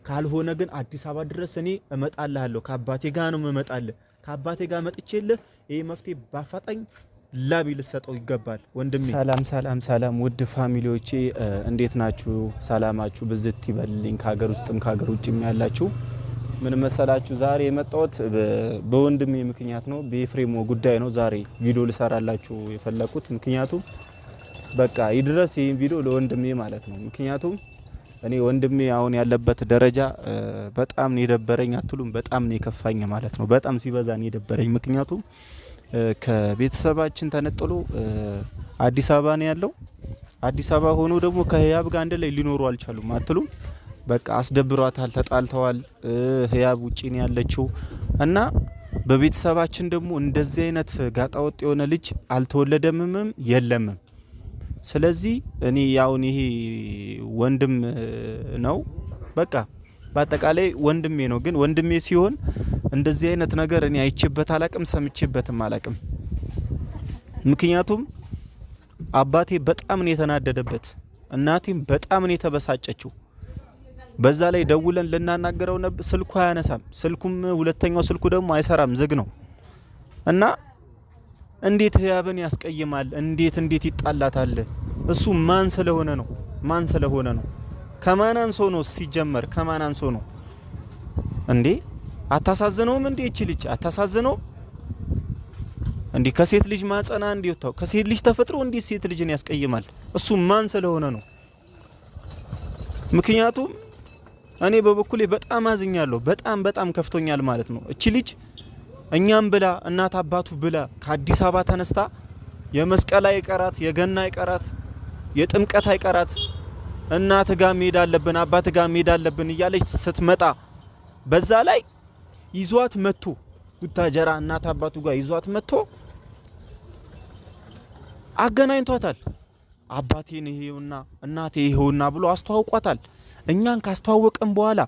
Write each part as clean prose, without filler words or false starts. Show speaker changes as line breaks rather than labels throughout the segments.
ካልሆነ ግን አዲስ አበባ ድረስ እኔ እመጣልሃለሁ ከአባቴ ጋር ነው እመጣልህ ከአባቴ ጋር መጥቼልህ ይሄ መፍትሄ ባፋጣኝ ላቢ ልሰጠው ይገባል ወንድሜ ሰላም ውድ ፋሚሊዎቼ እንዴት ናችሁ ሰላማችሁ ብዝት ይበልልኝ ከሀገር ውስጥም ከሀገር ውጭም ያላችሁ ምን መሰላችሁ ዛሬ የመጣሁት በወንድሜ ምክንያት ነው በኤፍሬም ጉዳይ ነው ዛሬ ቪዲዮ ልሰራላችሁ የፈለኩት ምክንያቱም በቃ ይድረስ ይሄን ቪዲዮ ለወንድሜ ማለት ነው ምክንያቱም እኔ ወንድሜ አሁን ያለበት ደረጃ በጣም ነው የደበረኝ አትሉም በጣም ነው የከፋኝ ማለት ነው በጣም ሲበዛ ነው የደበረኝ ምክንያቱም ከቤተሰባችን ተነጥሎ አዲስ አበባ ነው ያለው አዲስ አበባ ሆኖ ደግሞ ከህያብ ጋር አንድ ላይ ሊኖሩ አልቻሉም አትሉም በቃ አስደብሯታል ተጣልተዋል ህያብ ውጪ ነው ያለችው እና በቤተሰባችን ደግሞ እንደዚህ አይነት ጋጣወጥ የሆነ ልጅ አልተወለደምም የለምም ስለዚህ እኔ ያውን ይሄ ወንድም ነው በቃ በአጠቃላይ ወንድሜ ነው ግን ወንድሜ ሲሆን እንደዚህ አይነት ነገር እኔ አይቼበት አላቅም ሰምቼበትም አላቅም ምክንያቱም አባቴ በጣም ነው የተናደደበት እናቴም በጣም ነው የተበሳጨችው በዛ ላይ ደውለን ልናናገረው ስልኩ አያነሳም ስልኩም ሁለተኛው ስልኩ ደግሞ አይሰራም ዝግ ነው እና እንዴት ህያብን ያስቀይማል እንዴት ይጣላታል እሱ ማን ስለሆነ ነው ከማን አንሶ ነው ሲጀመር ከማን አንሶ ነው እንዴ አታሳዝነውም እንዴ እቺ ልጅ አታሳዝነው እንዴ ከሴት ልጅ ማጸና እንዴ ወጣው ከሴት ልጅ ተፈጥሮ እንዴ ሴት ልጅን ያስቀይማል እሱ ማን ስለሆነ ነው ምክንያቱም እኔ በበኩሌ በጣም አዝኛለሁ በጣም ከፍቶኛል ማለት ነው እቺ ልጅ እኛም ብላ እናት አባቱ ብላ ከአዲስ አበባ ተነስታ የመስቀል አይቀራት የገና አይቀራት የጥምቀት አይቀራት እናት ጋር መሄድ አለብን አባት ጋር መሄድ አለብን እያለች ስትመጣ በዛ ላይ ይዟት መጥቶ ቡታጀራ እናት አባቱ ጋር ይዟት መጥቶ አገናኝቷታል አባቴን ይሄውና እናቴ ይሄውና ብሎ አስተዋውቋታል እኛን ካስተዋወቀን በኋላ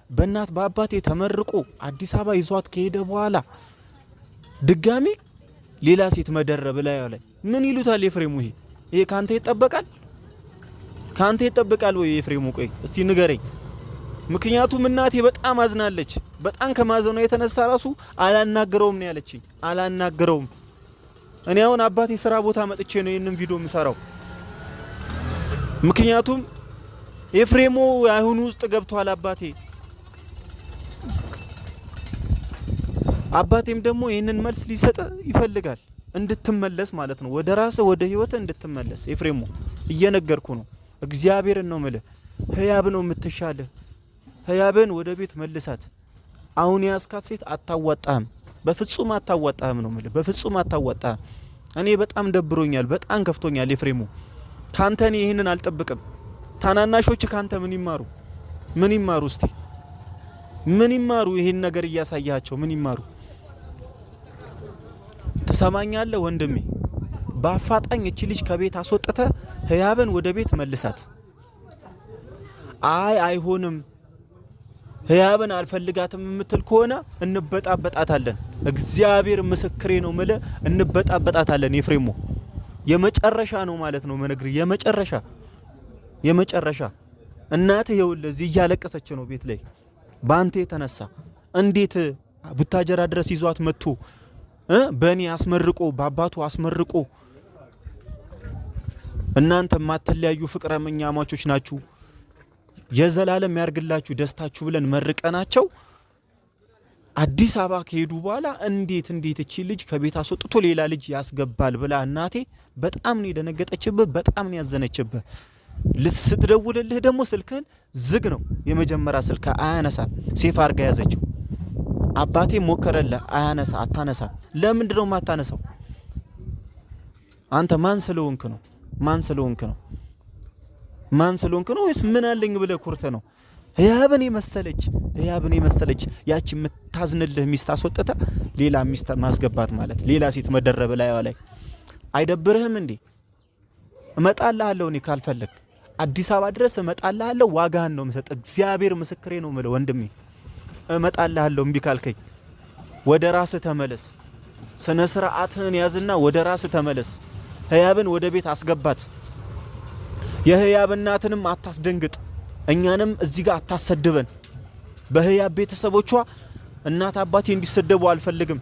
በእናት በአባቴ ተመርቆ አዲስ አበባ ይዟት ከሄደ በኋላ ድጋሚ ሌላ ሴት መደረብ ላይ ምን ይሉታል ኤፍሬሙ ይሄ ካንተ ይጠበቃል ወይ ኤፍሬሙ ቆይ እስቲ ንገረኝ ምክንያቱም እናቴ በጣም አዝናለች በጣም ከማዘኗ የተነሳ ራሱ አላናገረውም ነው ያለችኝ አላናገረውም እኔ አሁን አባቴ ስራ ቦታ መጥቼ ነው ይሄንን ቪዲዮ የምሰራው ምክንያቱም ኤፍሬሙ አይሁን ውስጥ ገብቷል አባቴም ደግሞ ይሄንን መልስ ሊሰጥ ይፈልጋል እንድትመለስ ማለት ነው ወደ ራስ ወደ ህይወት እንድትመለስ ኤፍሬሙ እየነገርኩ ነው እግዚአብሔርን ነው ማለት ህያብ ነው የምትሻለ ህያብን ወደ ቤት መልሳት አሁን ያስካት ሴት አታዋጣም በፍጹም አታዋጣም ነው ማለት በፍጹም አታዋጣም እኔ በጣም ደብሮኛል በጣም ከፍቶኛል ኤፍሬሙ ካንተ እኔ ይሄንን አልጠብቅም ታናናሾች ካንተ ምን ይማሩ እስቲ ምን ይማሩ ይሄን ነገር እያሳያቸው ምን ይማሩ ተሰማኛለህ ወንድሜ ባፋጣኝ እቺ ልጅ ከቤት አስወጥተ ህያብን ወደ ቤት መልሳት አይሆንም ህያብን አልፈልጋትም የምትል ከሆነ እንበጣበጣታለን እግዚአብሔር ምስክሬ ነው ማለት እንበጣበጣታለን ኤፍሬሙ የመጨረሻ ነው ማለት ነው መነግር የመጨረሻ እናትህ ይኸውልህ እያለቀሰች ነው ቤት ላይ ባንተ የተነሳ እንዴት ቡታጀራ ድረስ ይዟት መጥቶ በእኔ አስመርቆ በአባቱ አስመርቆ እናንተ ማተለያዩ ፍቅረኛሞች ናችሁ የዘላለም ያርግላችሁ ደስታችሁ ብለን መርቀናቸው አዲስ አበባ ከሄዱ በኋላ እንዴት እቺ ልጅ ከቤት አስወጥቶ ሌላ ልጅ ያስገባል ብላ እናቴ በጣም ነው የደነገጠችብህ በጣም ነው ያዘነችብህ ስትደውልልህ ደግሞ ስልክህን ዝግ ነው የመጀመሪያ ስልክ አያነሳ ሴፍ አርጋ ያዘችው አባቴ ሞከረልህ አታነሳ ለምንድነው ማታነሳው አንተ ማን ስለሆንክ ነው ወይስ ምን አለኝ ብለህ ኩርተ ነው ህያብን የመሰለች ያቺ የምታዝንልህ ሚስት አስወጥተ ሌላ ሚስት ማስገባት ማለት ሌላ ሴት መደረብ ላይ አይደብርህም እንዴ እመጣልሃለሁ እኔ ካልፈለክ አዲስ አበባ ድረስ እመጣልሃለሁ ዋጋህን ነው የምሰጥ እግዚአብሔር ምስክሬ ነው ማለት ወንድሜ እመጣልሃለሁ እምቢ ካልከኝ ወደ ራስ ተመለስ ስነ ስርዓትህን ያዝና ወደ ራስ ተመለስ ህያብን ወደ ቤት አስገባት የህያብ እናትንም አታስደንግጥ እኛንም እዚህ ጋር አታሰድበን በህያብ ቤተሰቦቿ እናት አባቴ እንዲሰደቡ አልፈልግም።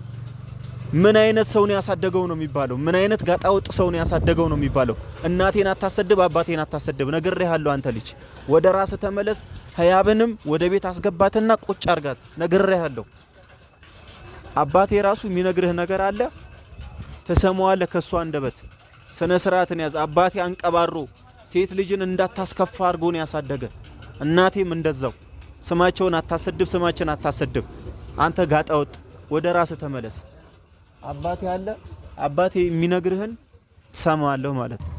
ምን አይነት ሰው ነው ያሳደገው ነው የሚባለው? ምን አይነት ጋጣውጥ ሰው ነው ያሳደገው ነው የሚባለው? እናቴን አታሰድብ፣ አባቴን አታሰድብ። ነግሬሃለሁ። አንተ ልጅ ወደ ራስ ተመለስ። ህያብንም ወደ ቤት አስገባትና ቁጭ አርጋት። ነግሬሃለሁ። አባቴ ራሱ የሚነግርህ ነገር አለ፣ ተሰማዋለህ ከሷ አንደበት። ስነ ስርዓትን ያዝ። አባቴ አንቀባሮ ሴት ልጅን እንዳታስከፋ አርጎ ነው ያሳደገ። እናቴም እንደዛው። ስማቸውን አታሰድብ፣ ስማችን አታሰድብ። አንተ ጋጣውጥ ወደ ራስ ተመለስ። አባቴ አለ፣ አባቴ የሚነግርህን ትሰማዋለህ ማለት ነው።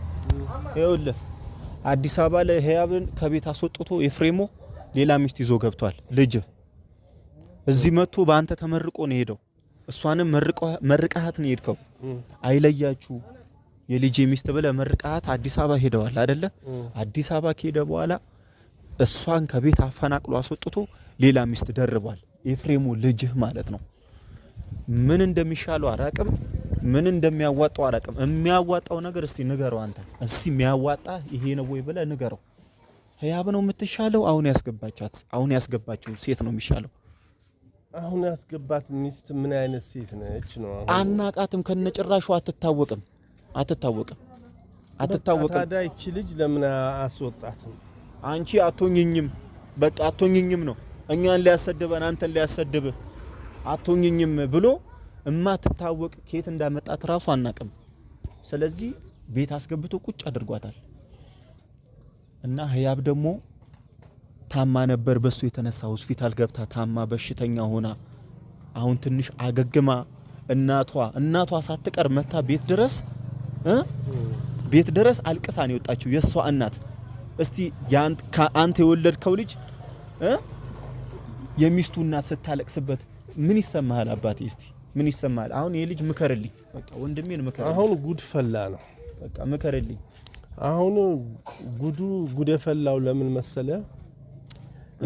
ይኸውልህ አዲስ አበባ ላይ ህያብን ከቤት አስወጥቶ ኤፍሬሞ ሌላ ሚስት ይዞ ገብቷል። ልጅ እዚህ መጥቶ በአንተ ተመርቆ ነው ሄደው። እሷንም መርቀሃት ነው ሄድከው። አይለያችሁ የልጅ ሚስት ብለህ መርቀሃት አዲስ አበባ ሄደዋል አይደለ? አዲስ አበባ ከሄደ በኋላ እሷን ከቤት አፈናቅሎ አስወጥቶ ሌላ ሚስት ደርቧል። ኤፍሬሙ ልጅህ ማለት ነው። ምን እንደሚሻለው አራቅም፣ ምን እንደሚያዋጣው አራቅም። የሚያዋጣው ነገር እስቲ ንገረው አንተ። እስቲ የሚያዋጣ ይሄ ነው ወይ ብለህ ንገረው። ህያብ ነው የምትሻለው? አሁን ያስገባችው ሴት ነው የሚሻለው?
አሁን ያስገባት ሚስት ምን አይነት ሴት ነች ነው?
አናቃትም፣ ከነጭራሹ አትታወቅም።
ታዲያ ይቺ ልጅ ለምን አስወጣትም?
አንቺ አቶኝኝም፣ በቃ አቶኝኝም ነው። እኛን ሊያሰድበን አንተን ሊያሰድብ አቶኝኝም ብሎ እማትታወቅ ከየት እንዳመጣት ራሱ አናቅም። ስለዚህ ቤት አስገብቶ ቁጭ አድርጓታል። እና ህያብ ደግሞ ታማ ነበር። በሱ የተነሳ ሆስፒታል ገብታ ታማ በሽተኛ ሆና አሁን ትንሽ አገግማ እናቷ ሳትቀር መታ ቤት ድረስ አልቅሳ ነው የወጣችው የሷ እናት። እስቲ አንተ የወለድከው ልጅ የሚስቱ እናት ስታለቅስበት ምን ይሰማሃል አባቴ? እስቲ ምን ይሰማሃል? አሁን ይሄ ልጅ ምከርልኝ፣ በቃ ወንድሜን ምከርልኝ።
አሁን ጉድ ፈላ ነው፣
በቃ ምከርልኝ።
አሁን ጉድ የፈላው ለምን መሰለ?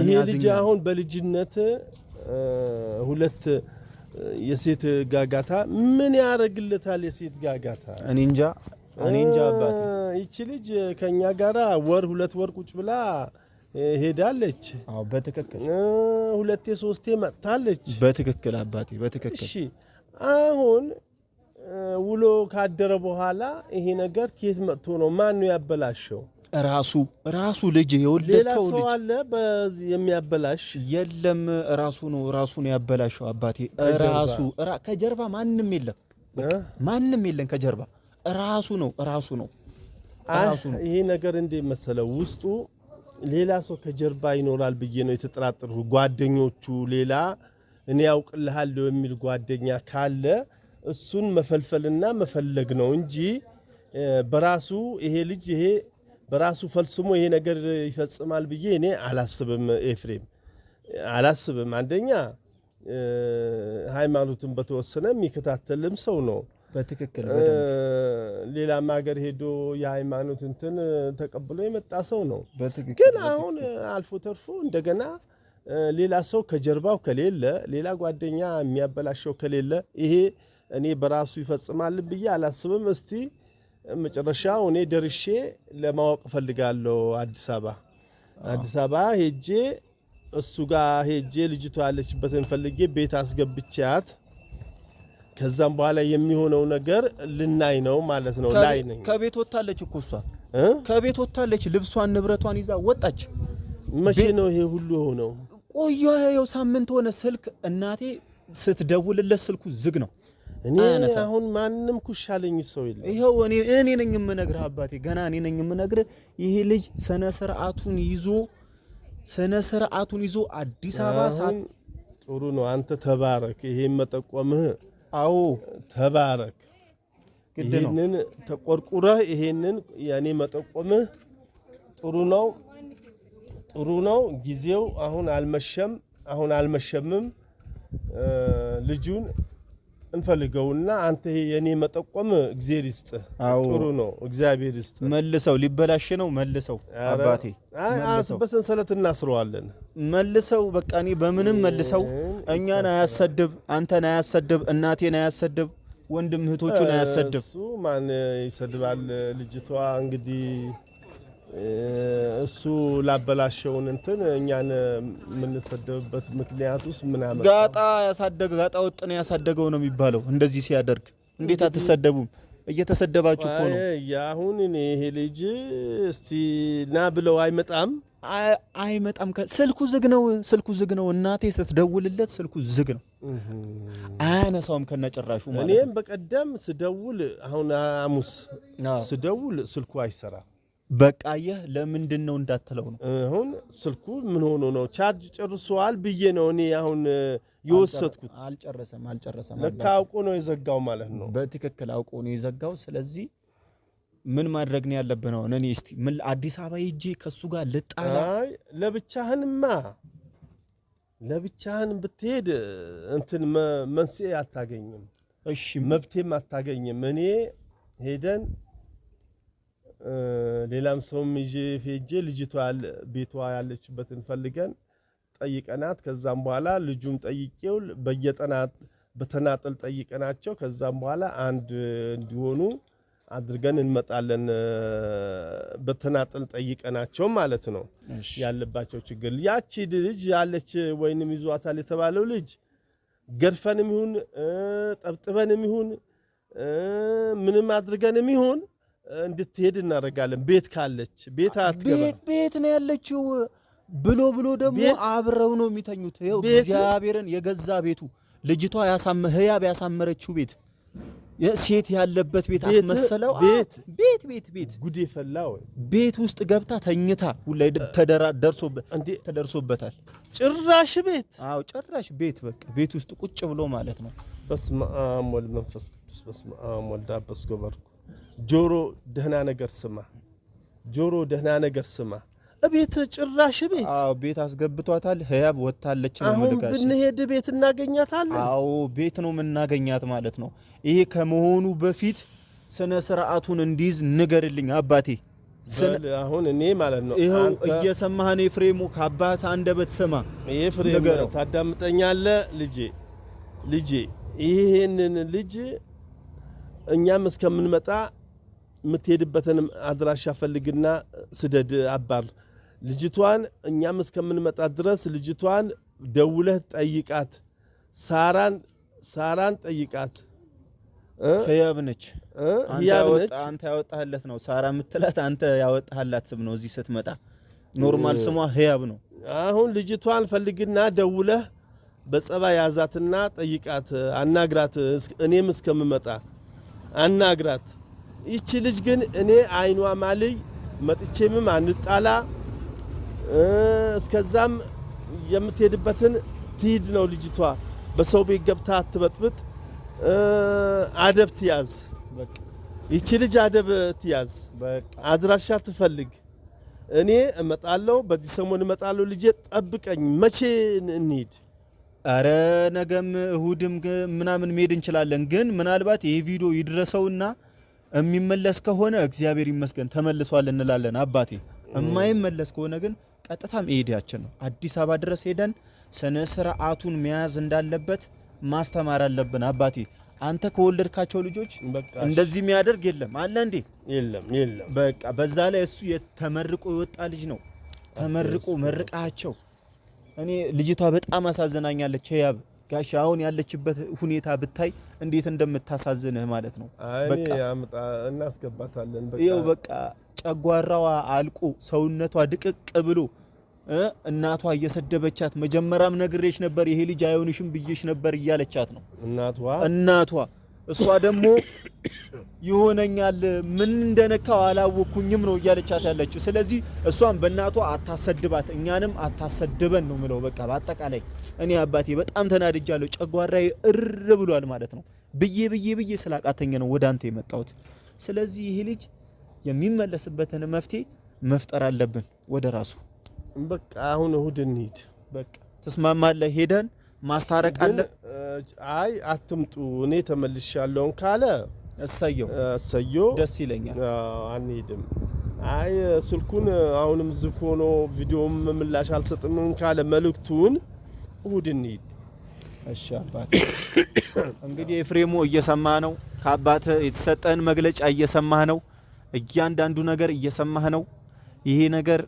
ይሄ ልጅ አሁን በልጅነት ሁለት የሴት ጋጋታ ምን ያረግለታል? የሴት ጋጋታ እኔ እንጃ
አባቴ።
ይቺ ልጅ ከኛ ጋራ ወር 2 ወር ቁጭ ብላ ሄዳለች።
አዎ በትክክል
2 3 መጣለች።
በትክክል አባቴ በትክክል።
እሺ አሁን ውሎ ካደረ በኋላ ይሄ ነገር ከየት መጥቶ ነው? ማን ነው ያበላሸው? ራሱ ልጅ የወለደው ልጅ። ሌላ ሰው አለ በዚህ የሚያበላሽ?
የለም ራሱ ነው ያበላሸው አባቴ። ከጀርባ ማንም የለም ከጀርባ ራሱ ነው።
ይሄ ነገር እንደ መሰለው ውስጡ ሌላ ሰው ከጀርባ ይኖራል ብዬ ነው የተጠራጠርኩ። ጓደኞቹ ሌላ እኔ ያውቅልሃለሁ የሚል ጓደኛ ካለ እሱን መፈልፈልና መፈለግ ነው እንጂ በራሱ ይሄ ልጅ በራሱ ፈልስሞ ይሄ ነገር ይፈጽማል ብዬ እኔ አላስብም። ኤፍሬም አላስብም። አንደኛ ሃይማኖትን በተወሰነ የሚከታተልም ሰው ነው።
በትክክል
ሌላም ሀገር ሄዶ የሃይማኖት እንትን ተቀብሎ የመጣ ሰው ነው። ግን አሁን አልፎ ተርፎ እንደገና ሌላ ሰው ከጀርባው ከሌለ፣ ሌላ ጓደኛ የሚያበላሸው ከሌለ ይሄ እኔ በራሱ ይፈጽማል ብዬ አላስብም። እስቲ መጨረሻው እኔ ደርሼ ለማወቅ ፈልጋለሁ። አዲስ አበባ ሄጄ እሱ ጋር ሄጄ ልጅቷ ያለችበትን ፈልጌ ቤት አስገብቻት ከዛም በኋላ የሚሆነው ነገር ልናይ ነው ማለት ነው። ላይ ነኝ።
ከቤት ወጣለች እኮ እሷ ከቤት ወጣለች። ልብሷን ንብረቷን ይዛ ወጣች።
መቼ ነው ይሄ ሁሉ ሆነው?
ቆየው ሳምንት ሆነ። ስልክ እናቴ ስትደውልለት ስልኩ ዝግ ነው።
እኔ አሁን ማንም ኩሻለኝ ሰው የለም።
ይሄው እኔ ነኝ የምነግርህ አባቴ፣ ገና እኔ ነኝ የምነግርህ። ይሄ ልጅ ስነ ስርዓቱን ይዞ አዲስ አበባ
ጥሩ ነው። አንተ ተባረክ። ይሄን መጠቆምህ
አዎ
ተባረክ። ይሄንን ተቆርቁረህ ይሄንን ያኔ መጠቆምህ ጥሩ ነው። ጊዜው አሁን አልመሸምም። ልጁን እንፈልገውና አንተ የኔ መጠቆም እግዚአብሔር ይስጥ። ጥሩ ነው። እግዚአብሔር ይስጥ።
መልሰው ሊበላሽ ነው። መልሰው አባቴ
በሰንሰለት እናስረዋለን።
መልሰው በቃ እኔ በምንም መልሰው። እኛን አያሰድብ፣ አንተን አያሰድብ፣ እናቴን አያሰድብ፣ ወንድም እህቶቹን አያሰድብ።
እሱ ማን ይሰድባል? ልጅቷ እንግዲህ እሱ ላበላሸውን እንትን እኛን የምንሰደብበት ምክንያቱስ ምን አመጣ?
ጋጣ ወጥ ነው ያሳደገው ነው የሚባለው። እንደዚህ ሲያደርግ እንዴት አትሰደቡም? እየተሰደባችሁ እኮ ነው።
አሁን እኔ ይሄ ልጅ እስቲ ና ብለው አይመጣም።
ስልኩ ዝግ ነው። እናቴ ስትደውልለት ስልኩ ዝግ ነው፣ አያነሳውም ከነጭራሹ ማለት።
እኔም በቀደም ስደውል አሁን ሐሙስ ስደውል ስልኩ አይሰራም።
በቃ ለምንድን ነው እንዳትለው ነው።
አሁን ስልኩ ምን ሆኖ ነው ቻርጅ ጨርሷል ብዬ ነው እኔ አሁን የወሰድኩት።
አልጨረሰም።
ለካ አውቆ ነው የዘጋው ማለት ነው።
በትክክል አውቆ ነው የዘጋው። ስለዚህ ምን ማድረግ ነው ያለብህ ነው? እኔ እስቲ ምን አዲስ አበባ ሂጄ ከሱ ጋር ልጣላ?
አይ ለብቻህን ብትሄድ እንትን መንስኤ አታገኝም።
እሺ
መብቴም አታገኝም። እኔ ሄደን ሌላም ሰውም ይዤ ሄጄ ልጅቷ ቤቷ ያለችበትን ፈልገን ጠይቀናት ከዛም በኋላ ልጁም ጠይቄው በተናጠል ጠይቀናቸው ከዛም በኋላ አንድ እንዲሆኑ አድርገን እንመጣለን። በተናጠል ጠይቀናቸው ማለት ነው ያለባቸው ችግር። ያቺ ልጅ ያለች ወይንም ይዟታል የተባለው ልጅ ገርፈንም ይሁን ጠብጥበንም ይሁን ምንም አድርገንም ይሁን እንድትሄድ እናደርጋለን። ቤት ካለች ቤት አትገባ።
ቤት ነው ያለችው ብሎ ደግሞ አብረው ነው የሚተኙት። ይኸው እግዚአብሔርን የገዛ ቤቱ ልጅቷ ህያብ ያሳመረችው ቤት ሴት ያለበት ቤት አስመሰለው። ቤት
ጉድ የፈላው
ቤት ውስጥ ገብታ ተኝታ ሁላይ ተደርሶበታል።
ጭራሽ ቤት
ጭራሽ ቤት በቃ ቤት ውስጥ ቁጭ ብሎ ማለት ነው።
በስመ አብ ወልድ መንፈስ ቅዱስ በስመ አብ ወልድ አበስ ጎበርኩ። ጆሮ ደህና ነገር ስማ። ቤት ጭራሽ ቤት
ቤት አስገብቷታል። ህያብ ወጣለች ነው
አሁን ብንሄድ ቤት እናገኛታለን።
ቤት ነው የምናገኛት ማለት ነው። ይሄ ከመሆኑ በፊት ስነ ስርዓቱን እንዲዝ ንገርልኝ አባቴ።
አሁን እኔ ማለት ነው
ይሄው እየሰማህ ነው ኤፍሬሙ፣ ከአባት አንደበት ስማ።
ኤፍሬም ታዳምጠኛለህ ልጄ ይሄንን ልጅ እኛም እስከምንመጣ የምትሄድበትን አድራሻ ፈልግና ስደድ አባር ልጅቷን። እኛም እስከምንመጣ ድረስ ልጅቷን ደውለህ ጠይቃት። ሳራን ጠይቃት።
ህያብ ነች። አንተ ያወጣህለት ነው ሳራ የምትላት አንተ ያወጣህላት ስም ነው። እዚህ ስትመጣ ኖርማል ስሟ ህያብ ነው።
አሁን ልጅቷን ፈልግና ደውለህ በጸባይ ያዛትና ጠይቃት፣ አናግራት። እኔም እስከምመጣ አናግራት። ይቺ ልጅ ግን እኔ አይኗ ማልይ መጥቼምም አንጣላ። እስከዛም የምትሄድበትን ትሂድ ነው ልጅቷ። በሰው ቤት ገብታ አትበጥብጥ። አደብ ትያዝ። ይቺ ልጅ አደብ ትያዝ። አድራሻ ትፈልግ። እኔ እመጣለሁ፣ በዚህ ሰሞን እመጣለሁ። ልጄ ጠብቀኝ። መቼ እንሂድ?
አረ ነገም እሁድም ምናምን መሄድ እንችላለን። ግን ምናልባት ይሄ ቪዲዮ ይድረሰውና የሚመለስ ከሆነ እግዚአብሔር ይመስገን ተመልሷል እንላለን አባቴ። የማይመለስ ከሆነ ግን ቀጥታ መሄዳችን ነው። አዲስ አበባ ድረስ ሄደን ስነ ስርዓቱን መያዝ እንዳለበት ማስተማር አለብን አባቴ። አንተ ከወለድካቸው ልጆች እንደዚህ የሚያደርግ የለም አለ እንዴ?
የለም።
በቃ በዛ ላይ እሱ ተመርቆ የወጣ ልጅ ነው። ተመርቆ መርቃቸው። እኔ ልጅቷ በጣም አሳዝናኛለች። ህያብ ጋሽ አሁን ያለችበት ሁኔታ ብታይ እንዴት እንደምታሳዝንህ ማለት ነው።
በቃ እናስገባታለን።
በቃ ጨጓራዋ አልቆ ሰውነቷ ድቅቅ ብሎ እናቷ እየሰደበቻት መጀመሪያም ነግሬሽ ነበር ይሄ ልጅ አይሆንሽም ብዬሽ ነበር እያለቻት ነው እናቷ። እሷ ደግሞ ይሆነኛል ምን እንደነካው አላወኩኝም ነው እያለቻት ያለችው። ስለዚህ እሷም በእናቷ አታሰድባት፣ እኛንም አታሰድበን ነው ምለው። በቃ በአጠቃላይ እኔ አባቴ በጣም ተናድጃለሁ። ጨጓራዬ እር ብሏል ማለት ነው። ብዬ ስላቃተኝ ነው ወደ አንተ የመጣሁት። ስለዚህ ይሄ ልጅ የሚመለስበትን መፍትሄ መፍጠር አለብን ወደ ራሱ።
በቃ አሁን እሁድ እንሂድ።
በቃ ተስማማለህ? ሄደን ማስታረቅ አለ።
አይ አትምጡ እኔ ተመልሻለሁ ካለ እሰየው ደስ ይለኛል። አንሄድም። አይ ስልኩን አሁንም ዝግ ሆኖ ቪዲዮም ምላሽ አልሰጥም ካለ መልእክቱን እሁድ እንሂድ።
እሺ አባቴ። እንግዲህ ኤፍሬሙ እየሰማህ ነው። ከአባትህ የተሰጠን መግለጫ እየሰማህ ነው። እያንዳንዱ ነገር እየሰማህ ነው። ይሄ ነገር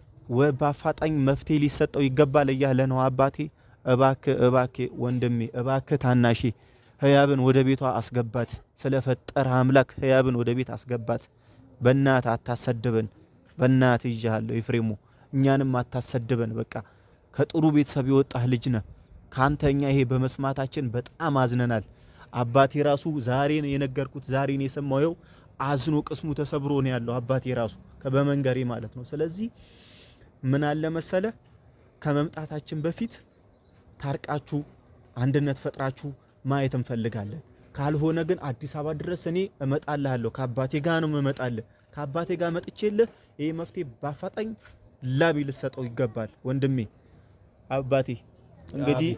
በአፋጣኝ መፍትሄ ሊሰጠው ይገባል እያለ ነው አባቴ። እባክህ ወንድሜ፣ እባክህ ታናሼ ህያብን ወደ ቤቷ አስገባት። ስለፈጠረ አምላክ ህያብን ወደ ቤት አስገባት። በእናትህ አታሰድበን። በእናትህ ይዣለሁ ኤፍሬሙ፣ እኛንም አታሰድበን። በቃ ከጥሩ ቤተሰብ የወጣህ ልጅ ነህ። ካንተኛ ይሄ በመስማታችን በጣም አዝነናል። አባቴ ራሱ ዛሬ ነው የነገርኩት፣ ዛሬ ነው የሰማው። አዝኖ ቅስሙ ተሰብሮ ነው ያለው አባቴ ራሱ በመንገሬ ማለት ነው። ስለዚህ ምን አለ መሰለ ከመምጣታችን በፊት ታርቃችሁ አንድነት ፈጥራችሁ ማየት እንፈልጋለን። ካልሆነ ግን አዲስ አበባ ድረስ እኔ እመጣልሃለሁ። ከአባቴ ጋር ነው እመጣልህ። ከአባቴ ጋር መጥቼልህ ይሄ መፍትሄ ባፋጣኝ ላቢ ልሰጠው ይገባል ወንድሜ። አባቴ እንግዲህ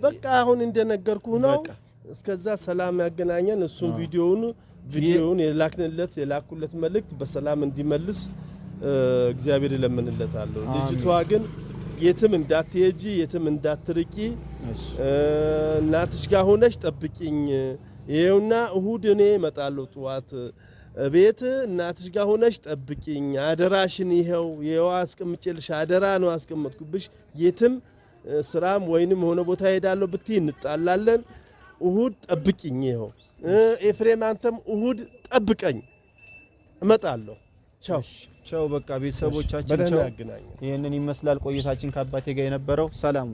በቃ
አሁን እንደነገርኩህ ነው። እስከዛ ሰላም ያገናኘን። እሱም ቪዲዮውን የላኩለት መልእክት በሰላም እንዲመልስ እግዚአብሔር ይለምንለታለሁ። ልጅቷ ግን የትም እንዳትሄጂ፣ የትም እንዳትርቂ፣ እናትሽ ጋር ሆነሽ ጠብቂኝ። ይሄውና እሁድ እኔ እመጣለሁ ጠዋት ቤት፣ እናትሽ ጋር ሆነሽ ጠብቂኝ አደራሽን። ይሄው አስቀምጬልሽ፣ አደራ ነው አስቀመጥኩብሽ። የትም ስራም ወይንም ሆነ ቦታ ሄዳለሁ ብትይ እንጣላለን። እሁድ ጠብቂኝ። ይሄው ኤፍሬም አንተም እሁድ ጠብቀኝ፣ እመጣለሁ።
ቻው። በቃ ቤተሰቦቻችን ቻው። ይሄንን ይመስላል ቆይታችን ከአባቴ ጋር የነበረው። ሰላም